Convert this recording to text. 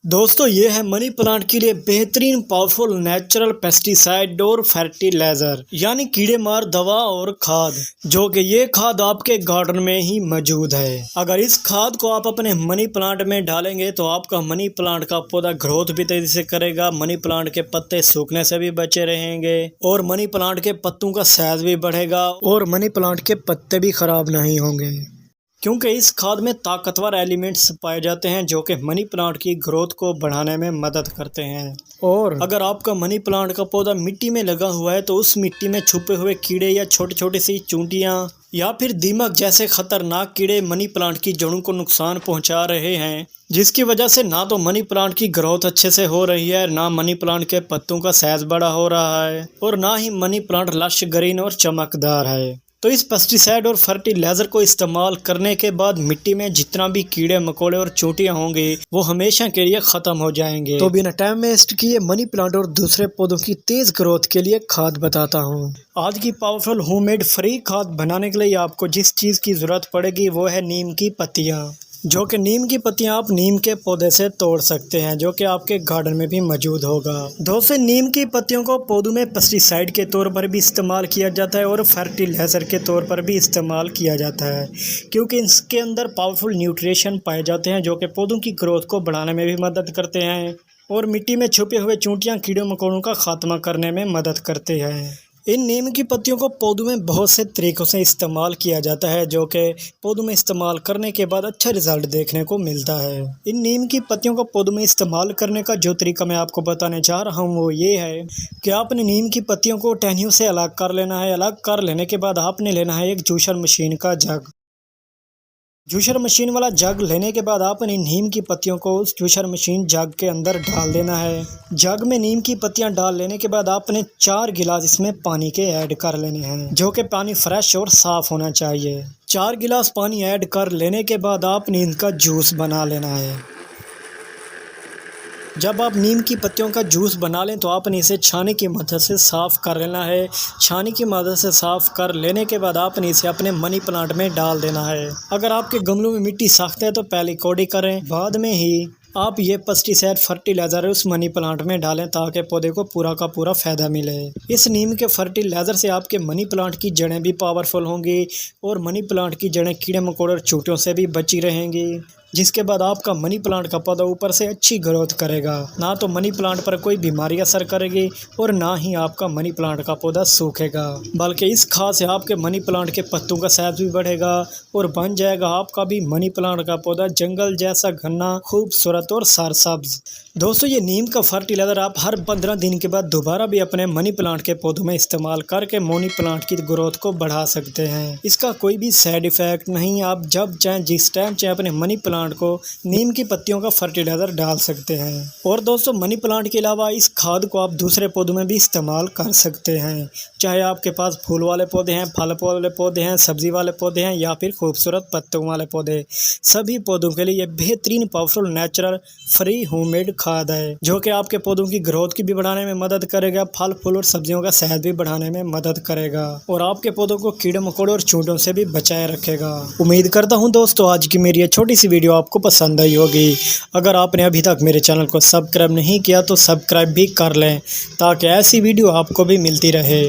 दोस्तों ये है मनी प्लांट के लिए बेहतरीन पावरफुल नेचुरल पेस्टिसाइड और फर्टिलाइजर यानी कीड़े मार दवा और खाद, जो कि ये खाद आपके गार्डन में ही मौजूद है। अगर इस खाद को आप अपने मनी प्लांट में डालेंगे तो आपका मनी प्लांट का पौधा ग्रोथ भी तेजी से करेगा, मनी प्लांट के पत्ते सूखने से भी बचे रहेंगे और मनी प्लांट के पत्तों का साइज भी बढ़ेगा और मनी प्लांट के पत्ते भी खराब नहीं होंगे, क्योंकि इस खाद में ताकतवर एलिमेंट्स पाए जाते हैं जो कि मनी प्लांट की ग्रोथ को बढ़ाने में मदद करते हैं। और अगर आपका मनी प्लांट का पौधा मिट्टी में लगा हुआ है तो उस मिट्टी में छुपे हुए कीड़े या छोटी छोटी सी चूंटियां या फिर दीमक जैसे खतरनाक कीड़े मनी प्लांट की जड़ों को नुकसान पहुंचा रहे हैं, जिसकी वजह से ना तो मनी प्लांट की ग्रोथ अच्छे से हो रही है, ना मनी प्लांट के पत्तों का साइज बड़ा हो रहा है और ना ही मनी प्लांट लश ग्रीन और चमकदार है। तो इस पेस्टिसाइड और फर्टिलाइजर को इस्तेमाल करने के बाद मिट्टी में जितना भी कीड़े मकोड़े और चोटियां होंगे वो हमेशा के लिए खत्म हो जाएंगे। तो बिना टाइम वेस्ट किए मनी प्लांट और दूसरे पौधों की तेज ग्रोथ के लिए खाद बताता हूँ। आज की पावरफुल होममेड फ्री खाद बनाने के लिए आपको जिस चीज की जरूरत पड़ेगी वो है नीम की पत्तियां, जो कि नीम की पत्तियां आप नीम के पौधे से तोड़ सकते हैं, जो कि आपके गार्डन में भी मौजूद होगा। दोस्तों नीम की पत्तियों को पौधों में पेस्टिसाइड के तौर पर भी इस्तेमाल किया जाता है और फर्टिलाइजर के तौर पर भी इस्तेमाल किया जाता है, क्योंकि इसके अंदर पावरफुल न्यूट्रिशन पाए जाते हैं जो कि पौधों की ग्रोथ को बढ़ाने में भी मदद करते हैं और मिट्टी में छुपे हुए चूंटियां कीड़े मकोड़ों का खात्मा करने में मदद करते हैं। इन नीम की पत्तियों को पौधों में बहुत से तरीक़ों से इस्तेमाल किया जाता है, जो कि पौधों में इस्तेमाल करने के बाद अच्छा रिजल्ट देखने को मिलता है। इन नीम की पत्तियों को पौधों में इस्तेमाल करने का जो तरीका मैं आपको बताने जा रहा हूँ वो ये है कि आपने नीम की पत्तियों को टहनियों से अलग कर लेना है। अलग कर लेने के बाद आपने लेना है एक जूसर मशीन का जग। जूसर मशीन वाला जग लेने के बाद आपने नीम की पत्तियों को उस जूसर मशीन जग के अंदर डाल देना है। जग में नीम की पत्तियां डाल लेने के बाद आपने 4 गिलास इसमें पानी के ऐड कर लेने हैं, जो कि पानी फ्रेश और साफ होना चाहिए। 4 गिलास पानी ऐड कर लेने के बाद आपने इनका जूस बना लेना है। जब आप नीम की पत्तियों का जूस बना लें तो आपने इसे छानी की मदद से साफ़ कर लेना है। छानी की मदद से साफ़ कर लेने के बाद आपने इसे अपने मनी प्लांट में डाल देना है। अगर आपके गमलों में मिट्टी सख्त है तो पहले कोड़ी करें, बाद में ही आप ये पेस्टिसाइड फर्टिलाइज़र उस मनी प्लांट में डालें ताकि पौधे को पूरा का पूरा फ़ायदा मिले। इस नीम के फर्टिलाइज़र से आपके मनी प्लांट की जड़ें भी पावरफुल होंगी और मनी प्लांट की जड़ें कीड़े मकोड़े और चूंटियों से भी बची रहेंगी, जिसके बाद आपका मनी प्लांट का पौधा ऊपर से अच्छी ग्रोथ करेगा। ना तो मनी प्लांट पर कोई बीमारी असर करेगी और ना ही आपका मनी प्लांट का पौधा सूखेगा, बल्कि इस खाद से आपके मनी प्लांट के पत्तों का साइज भी बढ़ेगा और बन जाएगा आपका भी मनी प्लांट का पौधा जंगल जैसा घना, खूबसूरत और सरसब्ज। दोस्तों ये नीम का फर्टिलाइजर आप हर 15 दिन के बाद दोबारा भी अपने मनी प्लांट के पौधों में इस्तेमाल करके मनी प्लांट की ग्रोथ को बढ़ा सकते हैं। इसका कोई भी साइड इफेक्ट नहीं, आप जब चाहें जिस टाइम चाहें अपने मनी प्लांट को नीम की पत्तियों का फर्टिलाइजर डाल सकते हैं। और दोस्तों मनी प्लांट के अलावा इस खाद को आप दूसरे पौधों में भी इस्तेमाल कर सकते हैं, चाहे आपके पास फूल वाले पौधे हैं, फल वाले पौधे हैं, सब्जी वाले पौधे हैं या फिर खूबसूरत पत्तों वाले पौधे। सभी पौधों के लिए ये बेहतरीन पावरफुल नेचुरल फ्री होममेड खाद है, जो कि आपके पौधों की ग्रोथ की भी बढ़ाने में मदद करेगा, फल फूल और सब्जियों का साइज भी बढ़ाने में मदद करेगा और आपके पौधों को कीड़े मकोड़े और चूंटियों से भी बचाए रखेगा। उम्मीद करता हूं दोस्तों आज की मेरी ये छोटी सी वीडियो आपको पसंद आई होगी। अगर आपने अभी तक मेरे चैनल को सब्सक्राइब नहीं किया तो सब्सक्राइब भी कर लें ताकि ऐसी वीडियो आपको भी मिलती रहे।